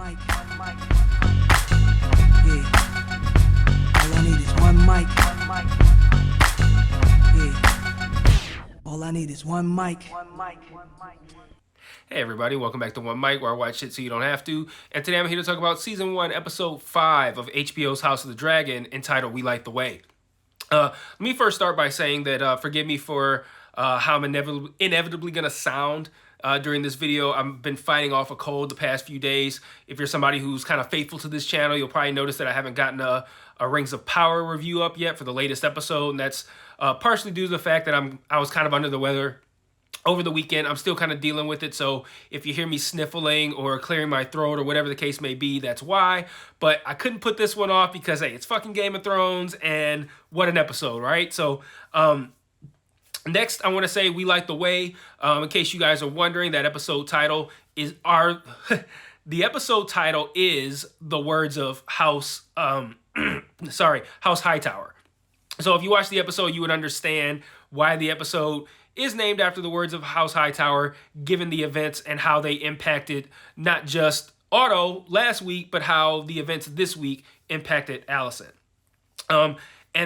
mic. Yeah. All I need is one mic. Yeah. All I need is one mic. Hey everybody, welcome back to One Mic, where I watch shit so you don't have to. And today I'm here to talk about Season 1, Episode 5 of HBO's House of the Dragon, entitled We Light the Way. Let me first start by saying that forgive me for how I'm inevitably going to sound during this video. I've been fighting off a cold the past few days. If you're somebody who's kind of faithful to this channel, you'll probably notice that I haven't gotten a Rings of Power review up yet for the latest episode, and that's partially due to the fact that I was kind of under the weather over the weekend. I'm still kind of dealing with it, so if you hear me sniffling or clearing my throat or whatever the case may be, that's why. But I couldn't put this one off because, hey, it's fucking Game of Thrones, and what an episode, right? So, next, I want to say We Light the Way. In case you guys are wondering, that episode title is the episode title is the words of House Hightower. So if you watch the episode, you would understand why the episode is named after the words of House Hightower, given the events and how they impacted not just Otto last week, but how the events this week impacted Alicent. And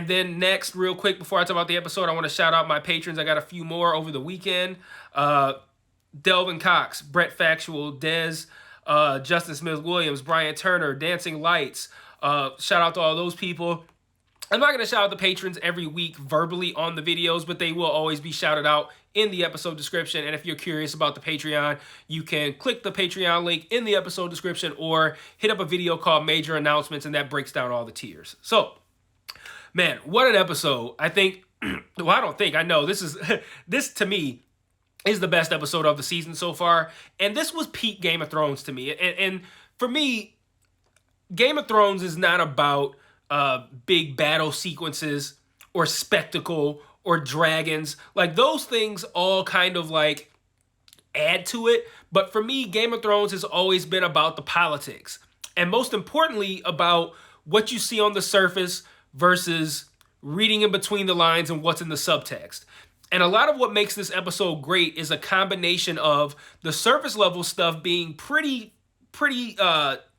then next, real quick, before I talk about the episode, I want to shout out my patrons. I got a few more over the weekend. Delvin Cox, Brett Factual, Dez, Justin Smith-Williams, Brian Turner, Dancing Lights. Shout out to all those people. I'm not going to shout out the patrons every week verbally on the videos, but they will always be shouted out in the episode description. And if you're curious about the Patreon, you can click the Patreon link in the episode description or hit up a video called Major Announcements, and that breaks down all the tiers. So, man, what an episode. I know this to me is the best episode of the season so far. And this was peak Game of Thrones to me. And for me, Game of Thrones is not about big battle sequences or spectacle or dragons. Like, those things all kind of like add to it. But for me, Game of Thrones has always been about the politics. And most importantly, about what you see on the surface versus reading in between the lines and what's in the subtext. And a lot of what makes this episode great is a combination of the surface level stuff being pretty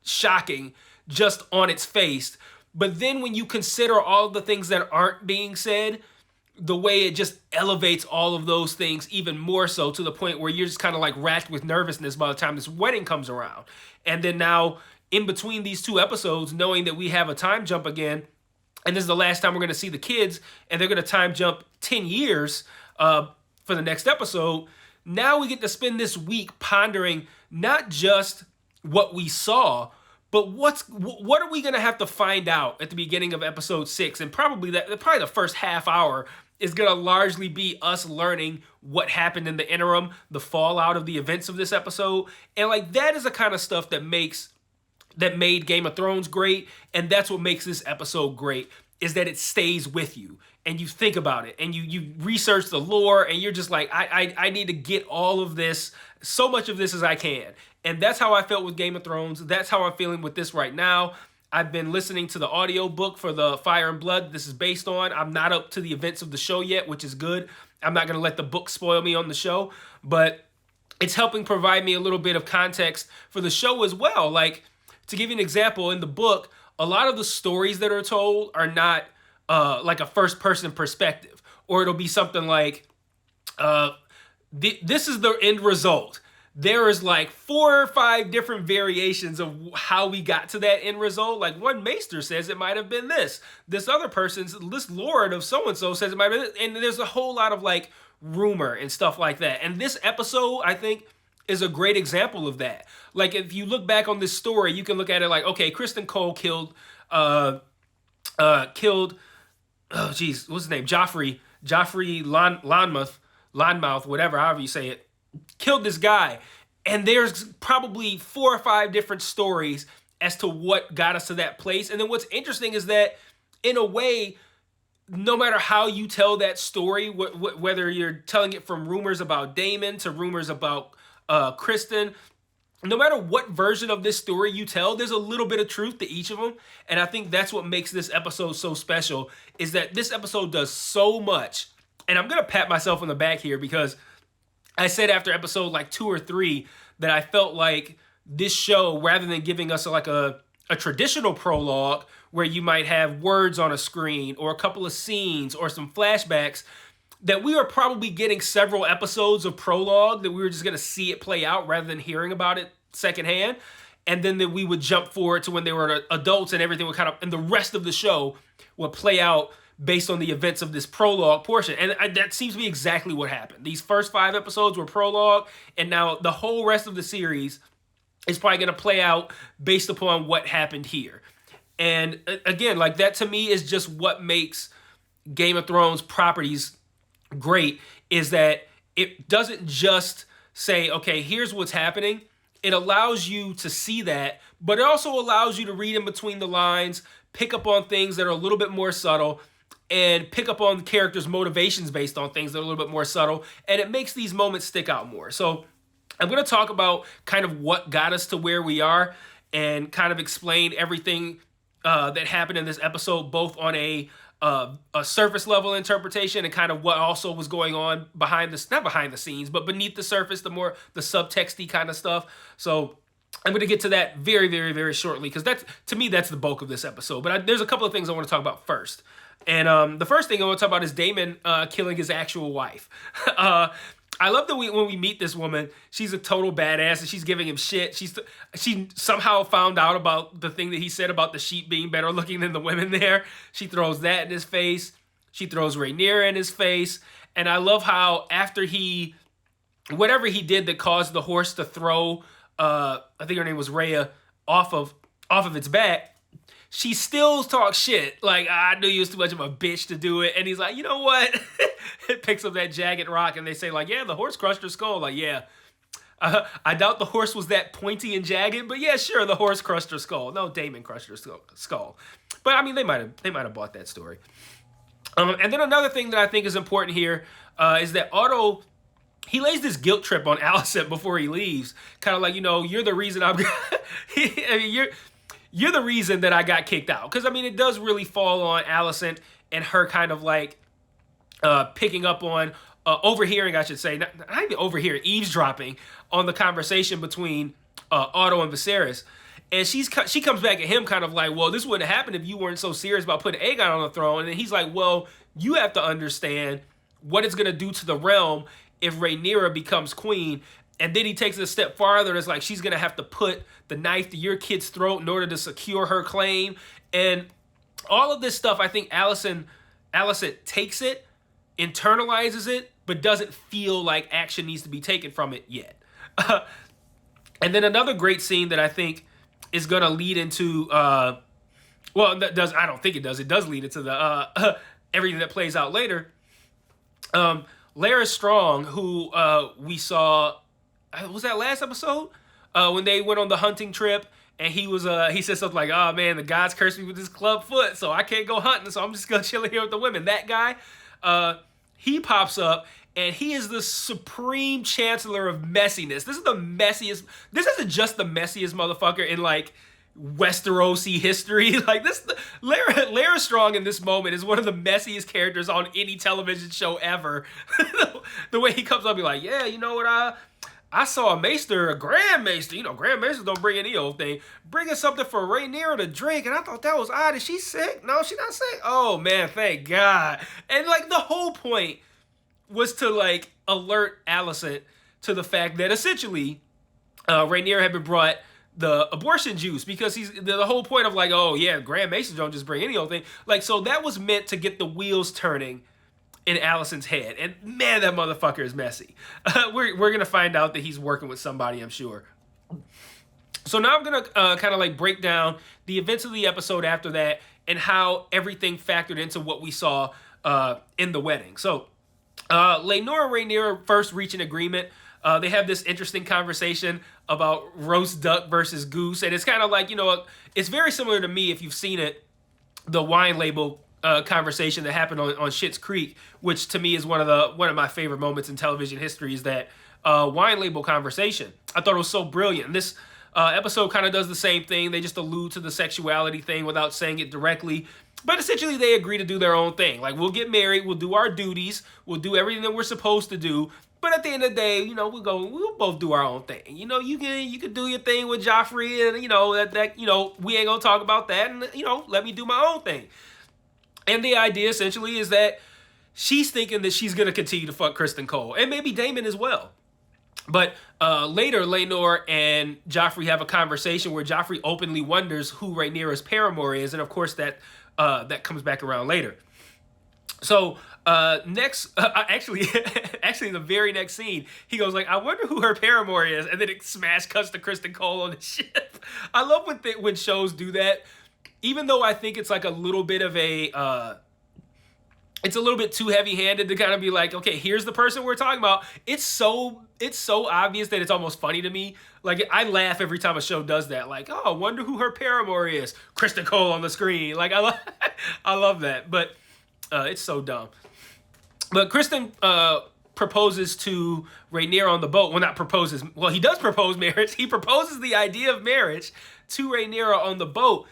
shocking just on its face. But then when you consider all of the things that aren't being said, the way it just elevates all of those things even more so, to the point where you're just kind of like racked with nervousness by the time this wedding comes around. And then now, in between these two episodes, knowing that we have a time jump again, and this is the last time we're going to see the kids, and they're going to time jump 10 years for the next episode, now we get to spend this week pondering not just what we saw, but what are we going to have to find out at the beginning of episode 6? And probably the first half hour is going to largely be us learning what happened in the interim, the fallout of the events of this episode. And like, that is the kind of stuff that made Game of Thrones great. And that's what makes this episode great, is that it stays with you and you think about it and you research the lore, and you're just like, I need to get all of this, so much of this as I can. And that's how I felt with Game of Thrones. That's how I'm feeling with this right now. I've been listening to the audiobook for the Fire and Blood this is based on. I'm not up to the events of the show yet, which is good. I'm not going to let the book spoil me on the show, but it's helping provide me a little bit of context for the show as well. Like, to give you an example, in the book, a lot of the stories that are told are not like a first-person perspective, or it'll be something like, this is the end result. There is like 4 or 5 different variations of how we got to that end result. Like, one maester says it might have been this. This lord of so-and-so says it might have been this. And there's a whole lot of like rumor and stuff like that. And this episode, I think, is a great example of that. Like, if you look back on this story, you can look at it like, okay, Kristen Cole killed, what's his name? Joffrey Lonmouth, whatever, however you say it, killed this guy. And there's probably 4 or 5 different stories as to what got us to that place. And then what's interesting is that, in a way, no matter how you tell that story, whether you're telling it from rumors about Daemon to rumors about Kristen, no matter what version of this story you tell, there's a little bit of truth to each of them. And I think that's what makes this episode so special, is that this episode does so much. And I'm going to pat myself on the back here, because I said after episode like 2 or 3 that I felt like this show, rather than giving us like a traditional prologue where you might have words on a screen or a couple of scenes or some flashbacks, that we are probably getting several episodes of prologue that we were just going to see it play out rather than hearing about it secondhand. And then that we would jump forward to when they were adults and everything would and the rest of the show would play out based on the events of this prologue portion. And that seems to be exactly what happened. These first 5 episodes were prologue, and now the whole rest of the series is probably going to play out based upon what happened here. And again, like, that to me is just what makes Game of Thrones properties great, is that it doesn't just say, okay, here's what's happening. It allows you to see that, but it also allows you to read in between the lines, pick up on things that are a little bit more subtle, and pick up on characters' motivations based on things that are a little bit more subtle, and it makes these moments stick out more. So I'm going to talk about kind of what got us to where we are and kind of explain everything that happened in this episode, both on a surface level interpretation and kind of what also was going on not behind the scenes, but beneath the surface, the subtexty kind of stuff. So I'm going to get to that very, very, very shortly, because to me, that's the bulk of this episode. But there's a couple of things I want to talk about first. And the first thing I want to talk about is Daemon killing his actual wife. I love that when we meet this woman, she's a total badass and she's giving him shit. She somehow found out about the thing that he said about the sheep being better looking than the women there. She throws that in his face. She throws Rhaenyra in his face. And I love how after whatever he did that caused the horse to throw, I think her name was Rhea, off of its back, she still talks shit. Like, I knew you was too much of a bitch to do it. And he's like, you know what? It picks up that jagged rock and they say, like, yeah, the horse crushed her skull. Like, yeah. I doubt the horse was that pointy and jagged, but yeah, sure, the horse crushed her skull. No, Daemon crushed her skull. But I mean, they might have bought that story. And then another thing that I think is important here is that Otto, he lays this guilt trip on Alicent before he leaves. Kind of like, you're the reason you're the reason that I got kicked out. Because, I mean, it does really fall on Alicent and her kind of like picking up on, overhearing, I should say, not even overhearing, eavesdropping on the conversation between Otto and Viserys. And she comes back at him kind of like, well, this wouldn't have happened if you weren't so serious about putting Aegon on the throne. And then he's like, well, you have to understand what it's going to do to the realm if Rhaenyra becomes queen. And then he takes it a step farther. It's like she's going to have to put the knife to your kid's throat in order to secure her claim. And all of this stuff, I think Alicent takes it, internalizes it, but doesn't feel like action needs to be taken from it yet. And then another great scene that I think is going to lead into, I don't think it does. It does lead into the everything that plays out later. Lara Strong, who we saw, was that last episode? When they went on the hunting trip, and he said something like, oh man, the gods cursed me with this club foot, so I can't go hunting, so I'm just going to chill here with the women. That guy, he pops up, and he is the supreme chancellor of messiness. This isn't just the messiest motherfucker in like Westerosi history. Like Lara Strong in this moment is one of the messiest characters on any television show ever. The way he comes up, be like, yeah, you know what, I saw a Grand Maester. Grand Maesters don't bring any old thing. Bringing something for Rhaenyra to drink, and I thought that was odd. Is she sick? No, she's not sick. Oh man, thank God. And like the whole point was to like alert Alicent to the fact that essentially Rhaenyra had been brought the abortion juice, because the whole point of like, oh yeah, Grand Maesters don't just bring any old thing. Like, so that was meant to get the wheels turning in Alicent's head. And man, that motherfucker is messy. We're going to find out that he's working with somebody, I'm sure. So now I'm going to kind of like break down the events of the episode after that and how everything factored into what we saw in the wedding. So Laenor and Rhaenyra first reach an agreement. They have this interesting conversation about roast duck versus goose. And it's kind of like, it's very similar to me, if you've seen it, the wine label conversation that happened on Schitt's Creek, which to me is one of my favorite moments in television history, is that wine label conversation. I thought it was so brilliant. And this episode kind of does the same thing. They just allude to the sexuality thing without saying it directly. But essentially, they agree to do their own thing. Like, we'll get married, we'll do our duties, we'll do everything that we're supposed to do, But at the end of the day, you know, we'll both do our own thing. You know, you can do your thing with Joffrey, and you know that you know, we ain't gonna talk about that, and you know, let me do my own thing. And the idea essentially is that she's thinking that she's gonna continue to fuck Kristen Cole, and maybe Daemon as well. But later, Laenor and Joffrey have a conversation where Joffrey openly wonders who Rhaenyra's paramour is, and of course that comes back around later. So next, actually, the very next scene, he goes like, "I wonder who her paramour is," and then it smash cuts to Kristen Cole on the ship. I love when shows do that, even though I think it's like a little bit of a. It's a little bit too heavy-handed to kind of be like, okay, here's the person we're talking about. It's so obvious that it's almost funny to me. Like, I laugh every time a show does that. Like, oh, I wonder who her paramour is. Kristen Cole on the screen. Like, I love that. But it's so dumb. But Kristen proposes to Rhaenyra on the boat. Well, not proposes. Well, he does propose marriage. He proposes the idea of marriage to Rhaenyra on the boat.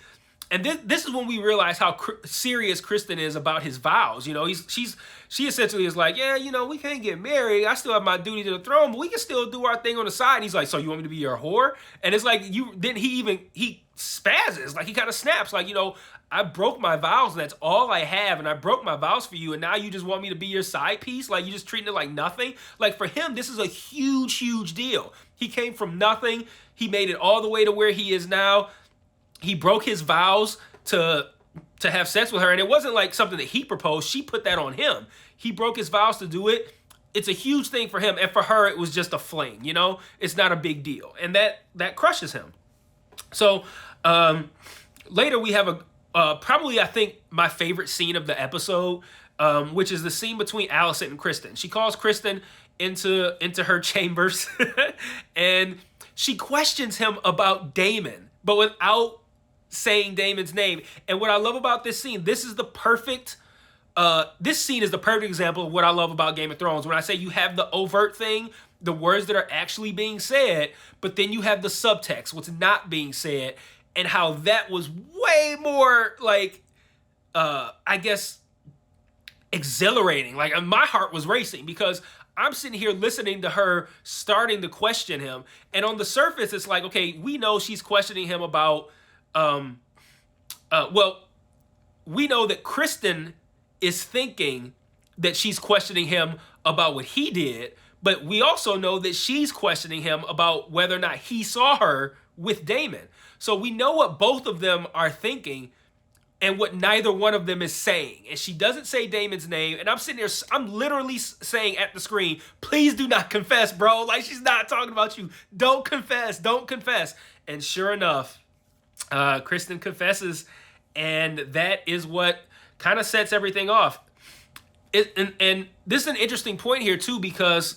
And this is when we realize how serious Kristen is about his vows. You know, she essentially is like, yeah, you know, we can't get married. I still have my duty to the throne, but we can still do our thing on the side. And he's like, so you want me to be your whore? And it's like, he spazzes, like he kind of snaps, like, you know, I broke my vows and that's all I have, and I broke my vows for you, and now you just want me to be your side piece? Like, you just treating it like nothing? Like, for him, this is a huge, huge deal. He came from nothing. He made it all the way to where he is now. He broke his vows to have sex with her, and it wasn't like something that he proposed. She put that on him. He broke his vows to do it. It's a huge thing for him, and for her, it was just a fling, you know? It's not a big deal, and that crushes him. So later we have probably, I think, my favorite scene of the episode, which is the scene between Alicent and Kristen. She calls Kristen into her chambers, and she questions him about Daemon, but without saying Daemon's name. And what I love about this scene, this scene is the perfect example of what I love about Game of Thrones. When I say you have the overt thing, the words that are actually being said, but then you have the subtext, what's not being said, and how that was way more like, I guess, exhilarating. Like, my heart was racing because I'm sitting here listening to her starting to question him. And on the surface, it's like, okay, we know she's questioning him about, we know that Kristen is thinking that she's questioning him about what he did, but we also know that she's questioning him about whether or not he saw her with Daemon. So we know what both of them are thinking and what neither one of them is saying. And she doesn't say Daemon's name. And I'm sitting there, I'm literally saying at the screen, please do not confess, bro. Like, she's not talking about you. Don't confess. Don't confess. And sure enough, Kristen confesses. And that is what kind of sets everything off. And this is an interesting point here, too, because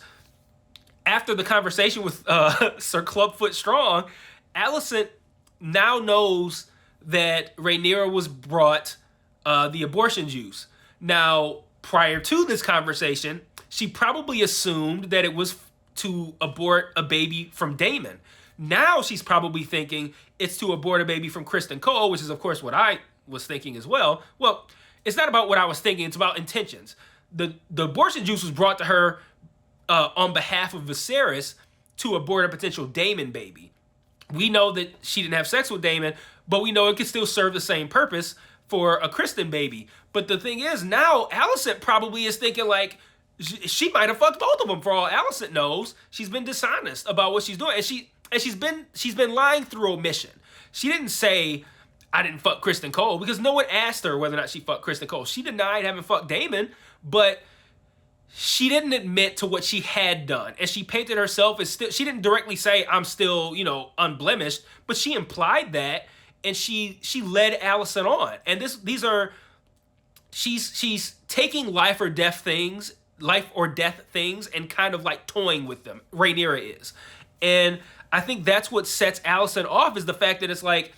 after the conversation with Sir Clubfoot Strong, Alicent now knows that Rhaenyra was brought the abortion juice. Now, prior to this conversation, she probably assumed that it was to abort a baby from Daemon. Now she's probably thinking it's to abort a baby from Kristen Cole, which is, of course, what I was thinking as well. Well, it's not about what I was thinking. It's about intentions. The abortion juice was brought to her on behalf of Viserys to abort a potential Daemon baby. We know that she didn't have sex with Daemon, but we know it could still serve the same purpose for a Kristen baby. But the thing is, now Alicent probably is thinking like, she might have fucked both of them for all Alicent knows. She's been dishonest about what she's doing. And she's been lying through omission. She didn't say, I didn't fuck Kristen Cole, because no one asked her whether or not she fucked Kristen Cole. She denied having fucked Daemon, but she didn't admit to what she had done. And she painted herself as still, she didn't directly say, I'm still, unblemished, but she implied that, and she led Alicent on. And she's taking life or death things and kind of like toying with them. Rhaenyra is. And I think that's what sets Alicent off, is the fact that it's like,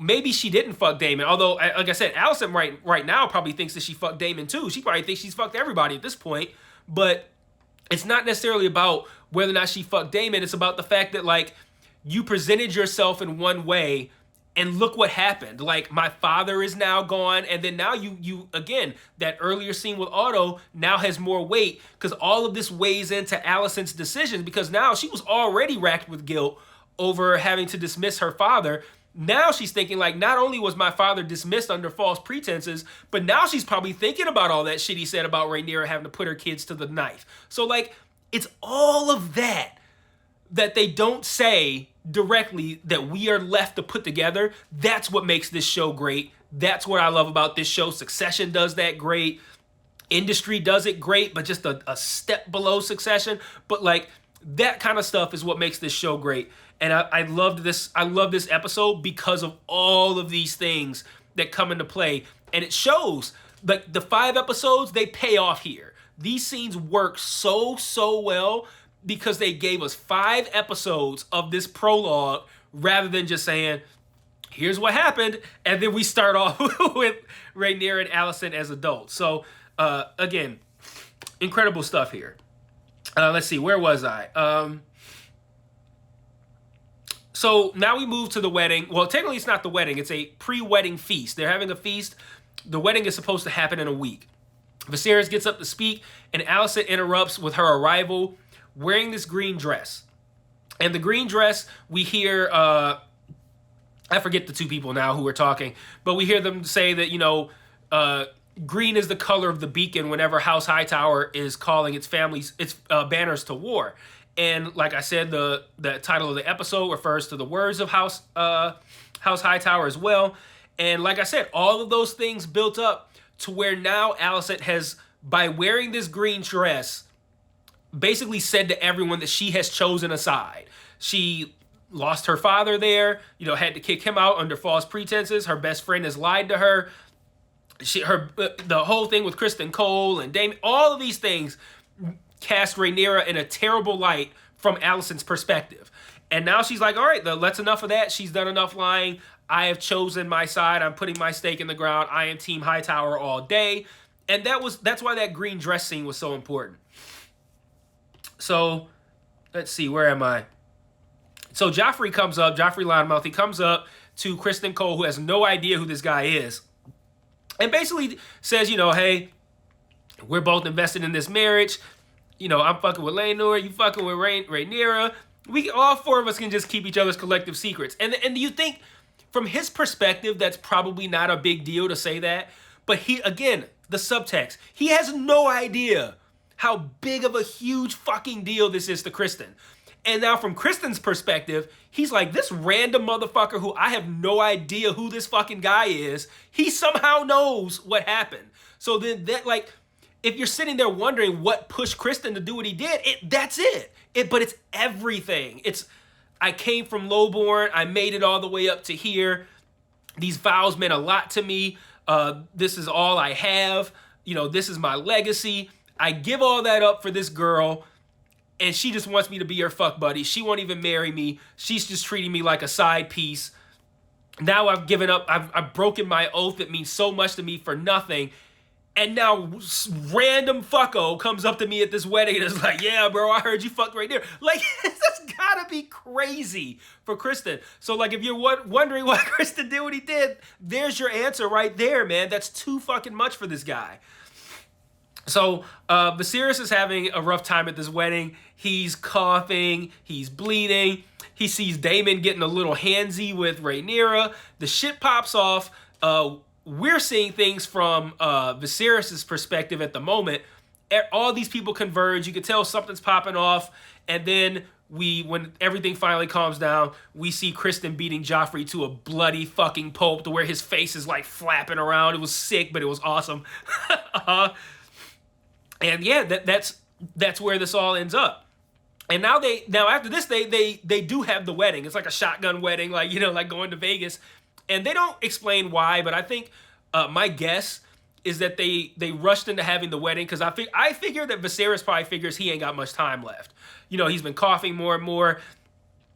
maybe she didn't fuck Daemon. Although, like I said, Alicent right now probably thinks that she fucked Daemon too. She probably thinks she's fucked everybody at this point. But it's not necessarily about whether or not she fucked Daemon. It's about the fact that, like, you presented yourself in one way And look what happened. Like, my father is now gone, and then now you again, that earlier scene with Otto now has more weight because all of this weighs into Allison's decision, because now she was already racked with guilt over having to dismiss her father. Now she's thinking, like, not only was my father dismissed under false pretenses, but now she's probably thinking about all that shit he said about Rhaenyra having to put her kids to the knife. So, like, it's all of that they don't say directly that we are left to put together. That's what makes this show great. That's what I love about this show. Succession does that great. Industry does it great, but just a step below Succession. But like, that kind of stuff is what makes this show great. And I loved this. I love this episode because of all of these things that come into play. And it shows, like, the 5 episodes, they pay off here. These scenes work so well because they gave us 5 episodes of this prologue rather than just saying, here's what happened, and then we start off with Rhaenyra and Alicent as adults. So, again, incredible stuff here. Let's see, where was I? So now we move to the wedding. Well, technically it's not the wedding. It's a pre-wedding feast. They're having a feast. The wedding is supposed to happen in a week. Viserys gets up to speak, and Alicent interrupts with her arrival wearing this green dress. And the green dress, we hear, I forget the 2 people now who are talking, but we hear them say that, you know, green is the color of the beacon whenever House Hightower is calling its banners to war. And like I said, the title of the episode refers to the words of House Hightower as well. And like I said, all of those things built up to where now Alicent has, by wearing this green dress, basically said to everyone that she has chosen a side. She lost her father there, you know, had to kick him out under false pretenses. Her best friend has lied to her. The whole thing with Kristen Cole and Damon, all of these things cast Rhaenyra in a terrible light from Alicent's perspective. And now she's like, all right, that's enough of that. She's done enough lying. I have chosen my side. I'm putting my stake in the ground. I am Team Hightower all day. And that's why that green dress scene was so important. So, let's see, where am I? So Joffrey Loudmouth, he comes up to Kristen Cole, who has no idea who this guy is, and basically says, you know, hey, we're both invested in this marriage. You know, I'm fucking with Laenor, you fucking with Rhaenyra. All 4 of us can just keep each other's collective secrets. And you think, from his perspective, that's probably not a big deal to say that. But he, again, the subtext, he has no idea how big of a huge fucking deal this is to Kristen. And now from Kristen's perspective, he's like, this random motherfucker who I have no idea who this fucking guy is, he somehow knows what happened. So then that, like, if you're sitting there wondering what pushed Kristen to do what he did, that's it. But it's everything. I came from Lowborn. I made it all the way up to here. These vows meant a lot to me. This is all I have. You know, this is my legacy. I give all that up for this girl, and she just wants me to be her fuck buddy. She won't even marry me. She's just treating me like a side piece. Now I've given up. I've broken my oath that means so much to me for nothing. And now random fucko comes up to me at this wedding and is like, yeah, bro, I heard you fucked right there. Like, that's gotta be crazy for Kristen. So, like, if you're wondering why Kristen did what he did, there's your answer right there, man. That's too fucking much for this guy. So Viserys is having a rough time at this wedding. He's coughing. He's bleeding. He sees Daemon getting a little handsy with Rhaenyra. The shit pops off. We're seeing things from Viserys' perspective at the moment. All these people converge. You can tell something's popping off. And then when everything finally calms down, we see Kristen beating Joffrey to a bloody fucking pulp to where his face is like flapping around. It was sick, but it was awesome. And yeah, that's where this all ends up. And now after this, they do have the wedding. It's like a shotgun wedding, like, you know, like going to Vegas. And they don't explain why, but I think my guess is that they rushed into having the wedding because I figure that Viserys probably figures he ain't got much time left. You know, he's been coughing more and more.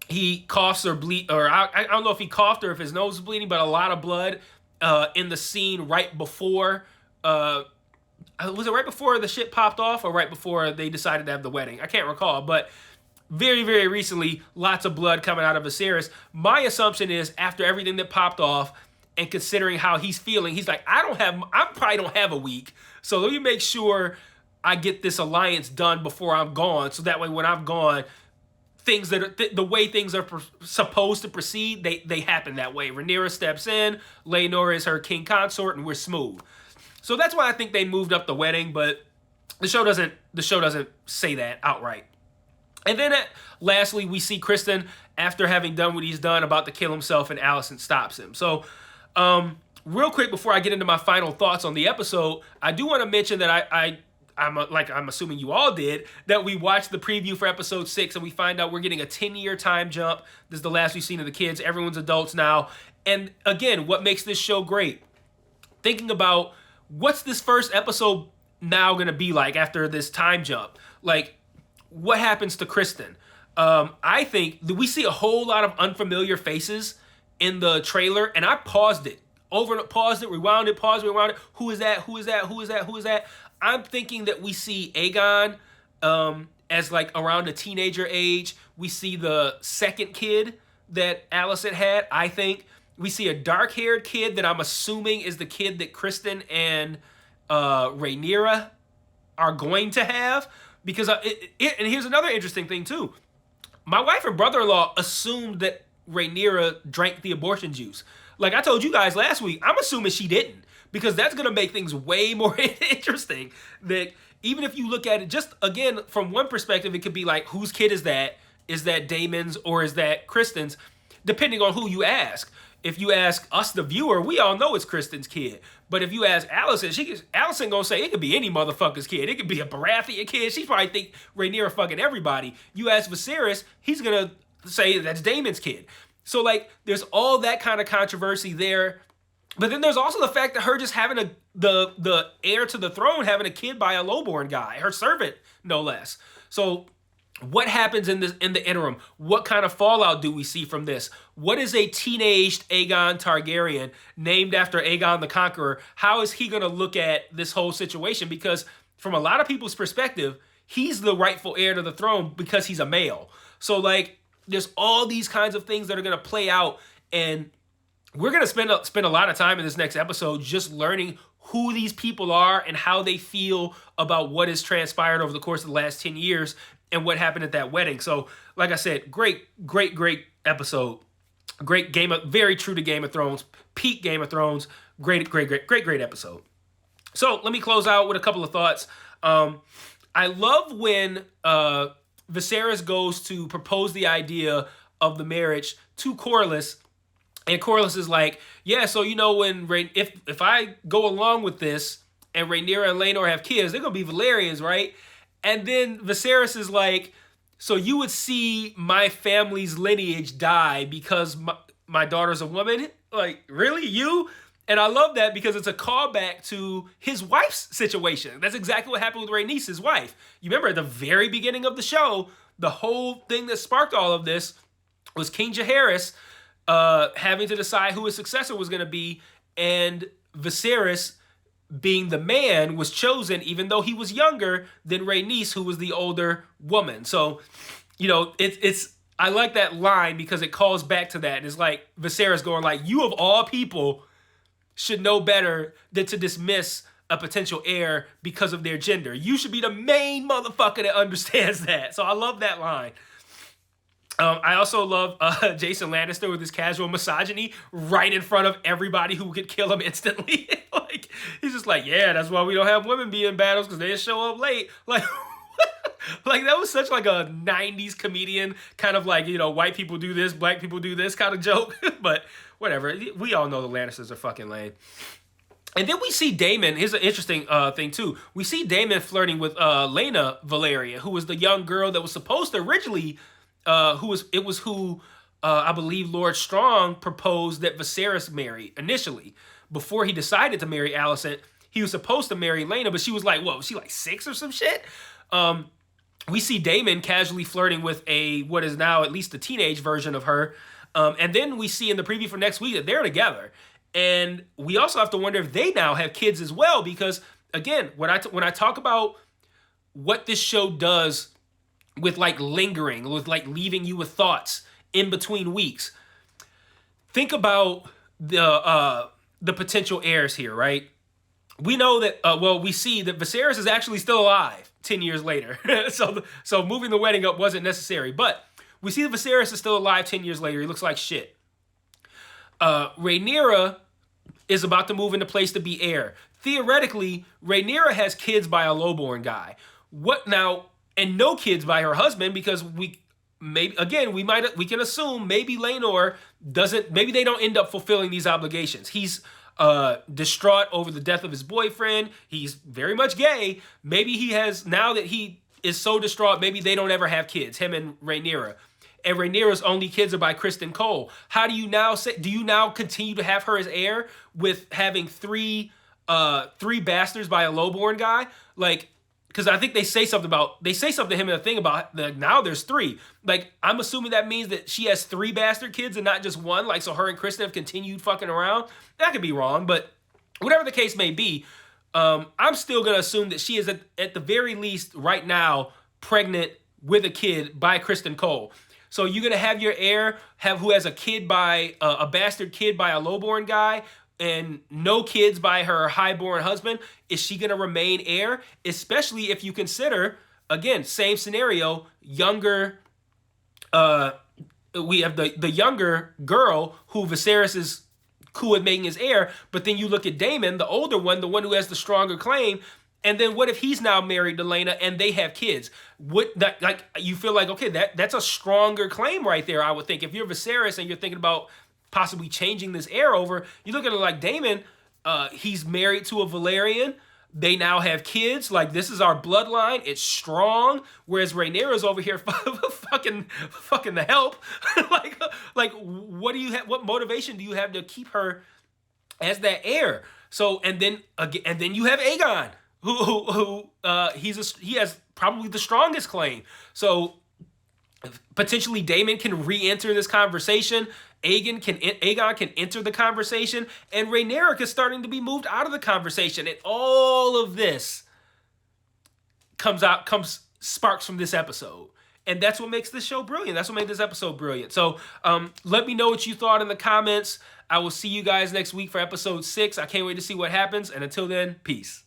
He coughs or bleed, or I don't know if he coughed or if his nose is bleeding, but a lot of blood in the scene right before. Was it right before the shit popped off or right before they decided to have the wedding? I can't recall, but very, very recently, lots of blood coming out of Viserys. My assumption is after everything that popped off and considering how he's feeling, he's like, I probably don't have a week. So let me make sure I get this alliance done before I'm gone. So that way when I'm gone, things that are the way things are supposed to proceed, they happen that way. Rhaenyra steps in, Laenor is her king consort, and we're smooth. So that's why I think they moved up the wedding, but the show doesn't say that outright. And then lastly, we see Kristen, after having done what he's done, about to kill himself, and Alicent stops him. So real quick before I get into my final thoughts on the episode, I do want to mention that I'm assuming you all did, that we watched the preview for episode 6 and we find out we're getting a 10-year time jump. This is the last we've seen of the kids. Everyone's adults now. And again, what makes this show great? Thinking about what's this first episode now going to be like after this time jump? Like, what happens to Kristen? I think that we see a whole lot of unfamiliar faces in the trailer, and I paused it. Paused it, rewound it, paused it, rewound it. Who is that? Who is that? Who is that? Who is that? I'm thinking that we see Aegon as like around a teenager age. We see the second kid that Alicent had. I think we see a dark-haired kid that I'm assuming is the kid that Kristen and Rhaenyra are going to have. Because and here's another interesting thing too. My wife and brother-in-law assumed that Rhaenyra drank the abortion juice. Like I told you guys last week, I'm assuming she didn't. Because that's going to make things way more interesting. That even if you look at it, just again, from one perspective, it could be like, whose kid is that? Is that Daemon's or is that Kristen's? Depending on who you ask. If you ask us, the viewer, we all know it's Kristen's kid. But if you ask Alicent, Alicent gonna say it could be any motherfucker's kid. It could be a Baratheon kid. She probably think Rhaenyra fucking everybody. You ask Viserys, he's gonna say that's Daemon's kid. So like, there's all that kind of controversy there. But then there's also the fact that her just having the heir to the throne having a kid by a lowborn guy, her servant, no less. So what happens in the interim? What kind of fallout do we see from this? What is a teenaged Aegon Targaryen named after Aegon the Conqueror? How is he going to look at this whole situation? Because from a lot of people's perspective, he's the rightful heir to the throne because he's a male. So like, there's all these kinds of things that are going to play out, and we're going to spend a lot of time in this next episode just learning who these people are and how they feel about what has transpired over the course of the last 10 years and what happened at that wedding. So, like I said, great episode. Very true to Game of Thrones, peak Game of Thrones. Great episode. So, let me close out with a couple of thoughts. I love when Viserys goes to propose the idea of the marriage to Corlys. And Corlys is like, yeah, so you know when if I go along with this and Rhaenyra and Laenor have kids, they're going to be Valyrians, right? And then Viserys is like, so you would see my family's lineage die because my daughter's a woman? Like, really? You? And I love that because it's a callback to his wife's situation. That's exactly what happened with Rhaenys, his wife. You remember at the very beginning of the show, the whole thing that sparked all of this was King Jaehaerys having to decide who his successor was going to be, and Viserys, being the man, was chosen even though he was younger than Rhaenys, who was the older woman. So, you know, it's I like that line because it calls back to that. It's like Viserys going like, you of all people should know better than to dismiss a potential heir because of their gender. You should be the main motherfucker that understands that. So I love that line. I also love Jason Lannister with his casual misogyny right in front of everybody who could kill him instantly. Like, he's just like, yeah, that's why we don't have women be in battles because they show up late. Like, like that was such like a 90s comedian kind of like, you know, white people do this, black people do this kind of joke. But whatever. We all know the Lannisters are fucking lame. And then we see Daemon. Here's an interesting thing too. We see Daemon flirting with Laena Valeria, who was the young girl that was supposed to originally I believe Lord Strong proposed that Viserys marry initially. Before he decided to marry Alicent, he was supposed to marry Laena, but she was like, what, was she like 6 or some shit? We see Daemon casually flirting with what is now at least a teenage version of her. And then we see in the preview for next week that they're together. And we also have to wonder if they now have kids as well, because again, when I talk about what this show does with like lingering, with like leaving you with thoughts in between weeks. Think about the potential heirs here, right? We know that, we see that Viserys is actually still alive 10 years later. so moving the wedding up wasn't necessary. But we see that Viserys is still alive 10 years later. He looks like shit. Rhaenyra is about to move into place to be heir. Theoretically, Rhaenyra has kids by a lowborn guy. What now? And no kids by her husband, because we can assume maybe Laenor doesn't. Maybe they don't end up fulfilling these obligations. He's distraught over the death of his boyfriend. He's very much gay. Maybe he has, now that he is so distraught, maybe they don't ever have kids, him and Rhaenyra. And Rhaenyra's only kids are by Criston Cole. How do you now say? Do you now continue to have her as heir with having three bastards by a lowborn guy? Like, because I think they say something to him in a thing about now there's 3. Like, I'm assuming that means that she has 3 bastard kids and not just 1. Like, so her and Criston have continued fucking around. That could be wrong, but whatever the case may be, I'm still gonna assume that she is at the very least right now pregnant with a kid by Criston Cole. So you're gonna have your heir who has a kid by a bastard kid by a lowborn guy, and no kids by her highborn husband. Is she gonna remain heir? Especially if you consider, again, same scenario, younger. We have the younger girl who Viserys is cool with making his heir, but then you look at Daemon, the older one, the one who has the stronger claim. And then what if he's now married to Laena and they have kids? You feel like, okay, that's a stronger claim right there, I would think. If you're Viserys and you're thinking about possibly changing this heir over, you look at it like Daemon, he's married to a Valyrian. They now have kids. Like, this is our bloodline. It's strong. Whereas Rhaenyra's over here fucking the help. like what do you have? What motivation do you have to keep her as that heir? So, and then you have Aegon, who he has probably the strongest claim. So potentially Daemon can re-enter this conversation. Aegon can enter the conversation, and Rhaenyra is starting to be moved out of the conversation. And all of this sparks from this episode. And that's what makes this show brilliant. That's what made this episode brilliant. So let me know what you thought in the comments. I will see you guys next week for episode 6. I can't wait to see what happens. And until then, peace.